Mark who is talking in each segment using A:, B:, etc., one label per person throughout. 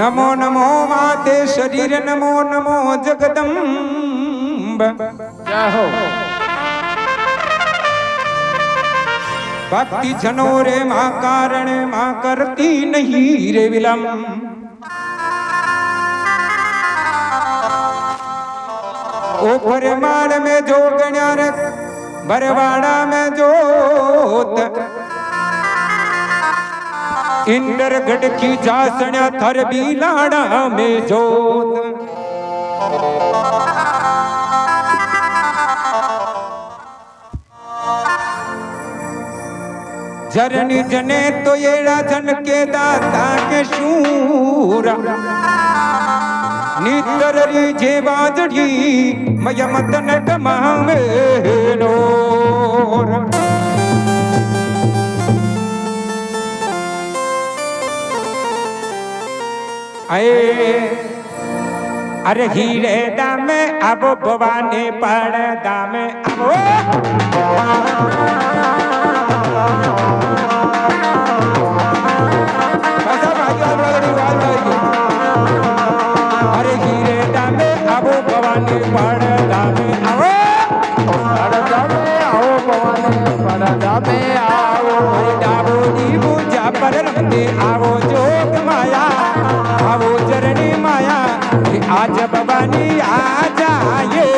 A: नमो नमो माते शरीर नमो नमो जगदम्ब
B: जय हो।
A: भक्ति जनो रे माँ कारण माँ करती नहीं रे विलम्ब। ऊपर माड़ में जो गण्या रे बरवाड़ा में जोत इंदर गढ़ की जासण्या थर बीलाड़ा में जोत। जरनी जने तो येड़ा जन के दाता के शूरा नितररी जे बाजड़ी मयमतन कमावे नोर। अरे हीरे दामे अब भवानी पड़ दामे अब अरे हीरे दामे अब भवानी पड़ दामे अब
B: आओ भवानी पड़ दामे आओ।
A: डाबो नीबू जा पर रमते आवो जोग माया आवो चरणी माया आज भवानी आ जाए।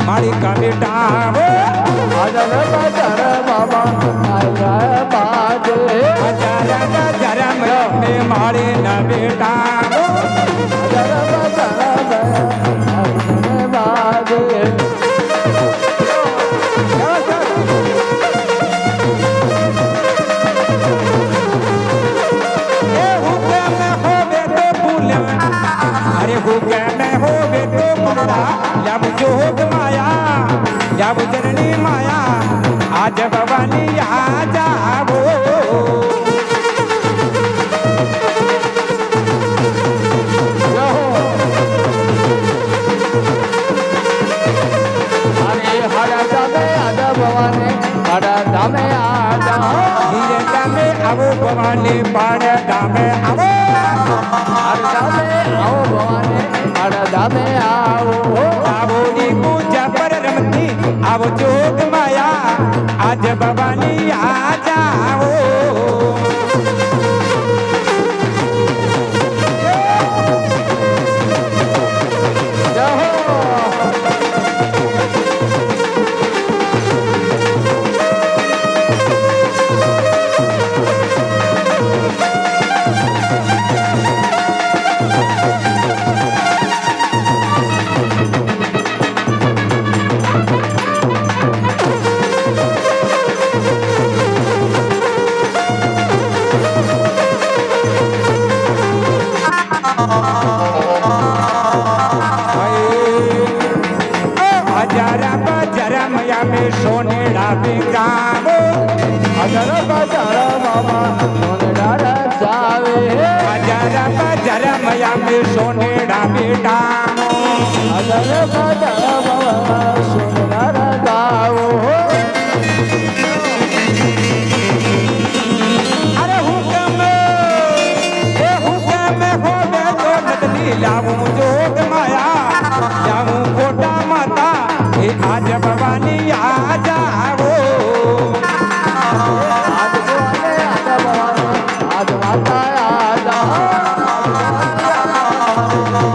A: माड़ी का बेटा वो
B: अजर बजर बाबा अजर बाजे
A: हजार हजार में मारे न बेटा वो
B: अजर बजर बाजे।
A: अरे हुक्म में होवे तो बुला जब जोग माया जब जननी माया आज भवानी आ जाओ।
B: अरे हर दामे आजा भवानी हर दामे आजा।
A: धीरे दामे अब भवानी पाड़ दामे अब
B: हर दामे आओ भवानी हर दामे आओ।
A: आवोनी पूजा पर रमती अब जोग माया आज भवानी आ जाओ। सोनेड़ा बिकावो
B: अजर बजर बाबा सोनेड़ा जावे।
A: हजार बजर मया में सोनेड़ा बिकावो
B: अजर बजर बाबा सोनेड़ा गावो।
A: अरे हुक्म होवे तो नदली लाऊं जोग माया जाऊं कोटा माता आज भवानी आ जाओ।
B: आज भवानी आजा भवानी आज माता आजा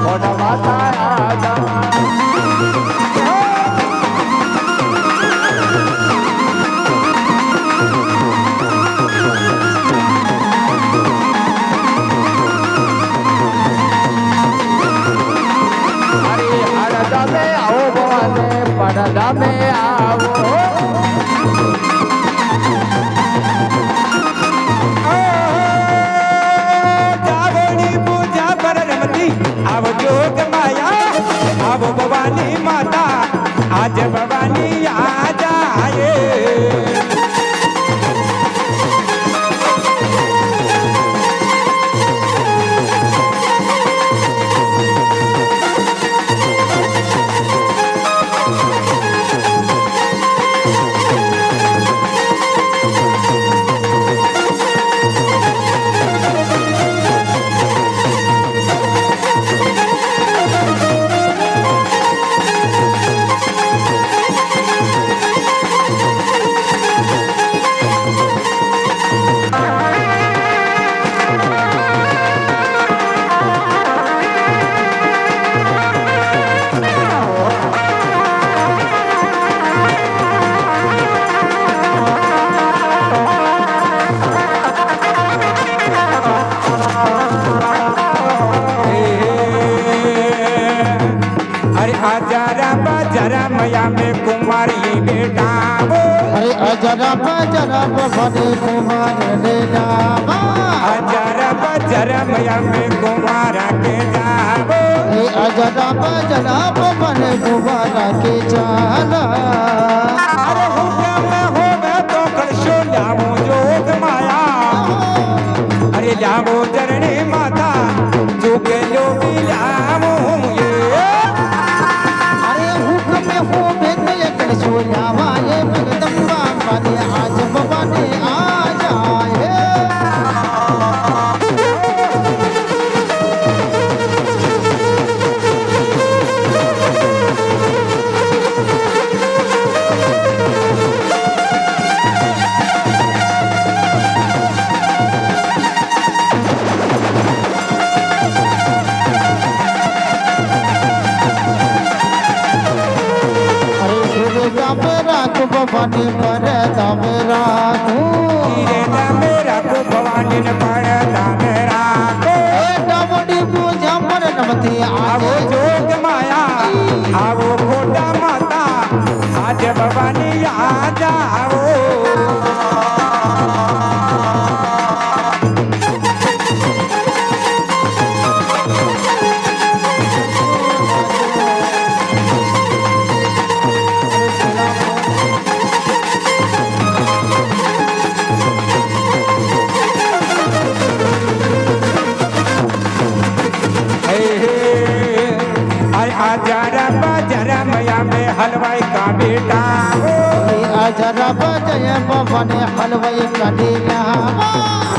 B: कोटा माता आजा। મારા ધામે આવો
A: જાવણી પૂજા પર રમતી આવો જોગ માયા આવો ભવાની માતા આજ ભવાની આ જાય अजरा बजरा मैया में कुमारी बेटा वो
C: अरे अजरा बजरा बने कुमार रे जावा
A: अजरा बजरा मैया में कुमारा के जावो
C: अरे अजरा बजरा बने कुमार के जाना
A: अरे हुक्म होवे तो करशो लावो जोग माया अरे लावो जरणी माता जोगे जो भी लावो ये
C: अरे हुक्म हो बेटे कर सो जावा ये जगदम्बा बने आज बने आ जाए भवानी पर दमेरा
A: हीरे दमेरा को भवानी ने पड़ा दमेरा को
C: डबडी पूजा पर नमती
A: आवो
C: आवो
A: जोग माया आवो खोटा माता आज भवानी आ जाओ अजरा बजरा मैया में हलवाई का बेटा
C: अजरा बजय बने हलवाई कटीला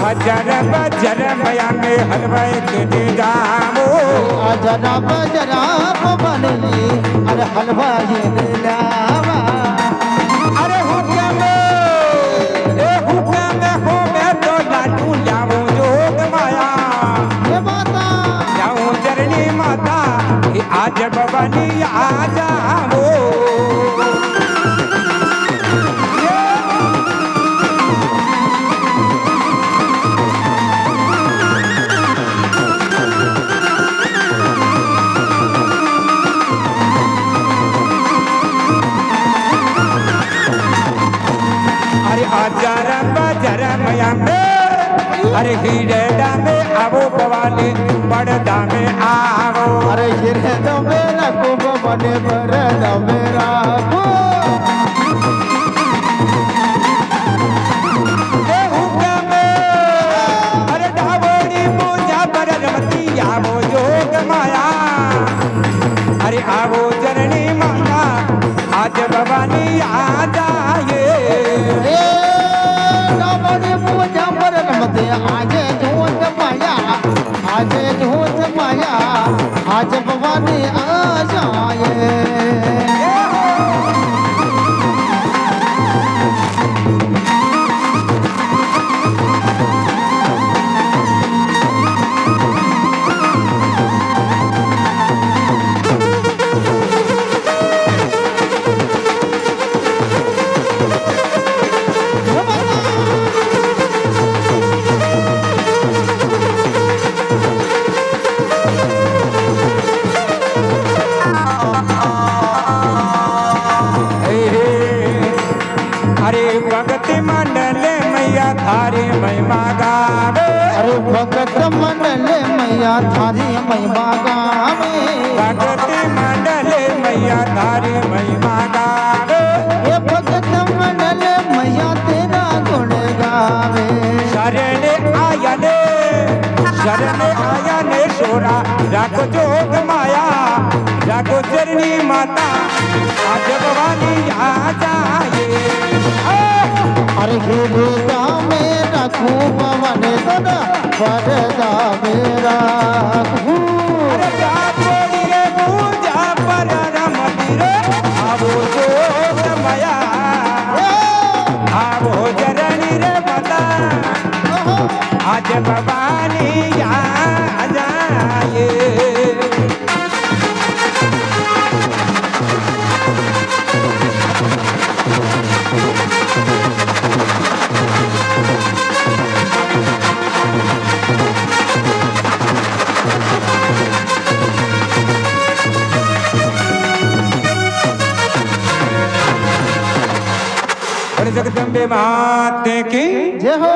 A: अजरा बजरा मैया में हलवाई के जामो
C: अजरा बजरा बने अरे हलवाई लावा
A: अरे हुक्म हो मैं तो लाडू लाऊं जोग माया
C: ये माता
A: लाऊं जरनी माता आज भवानी आ जाओ अरे अजरा बजरा मैया में अरे हीरेडा में आवो भवानी बड़दा में आवो
C: अरे हिरे तो मेरा कुंभ बने पर मेरा
A: अरे ढाबोड़ी पूजा पर रमती आवो जोग माया अरे आवो जननी माता आज भवानी आ जाए
C: डबडी पूजा पर नमते आजे झूठ माया आजे झूठ माया आज भवानी आ जाए
A: थारी महिमा गावे
C: अरे भगत मंडले मैया थारी महिमा गावे
A: भगती मंडले मैया थारी महिमा गावे
C: ये भगत मंडले मैया तेरा गुण गावे
A: शरण आया ने सोरा राखो जोग माया राखो चरणी माता आज भवानी आ जाए
C: अरे हृदय में रखूं पवन सदा वरदा मेरा
A: अरे जा छोड़िए पूजा पर रमती रे आवो जोग माया आवो चरणी रे माता आज भवानी आ जाए जगदम्बे माते की
C: जय हो।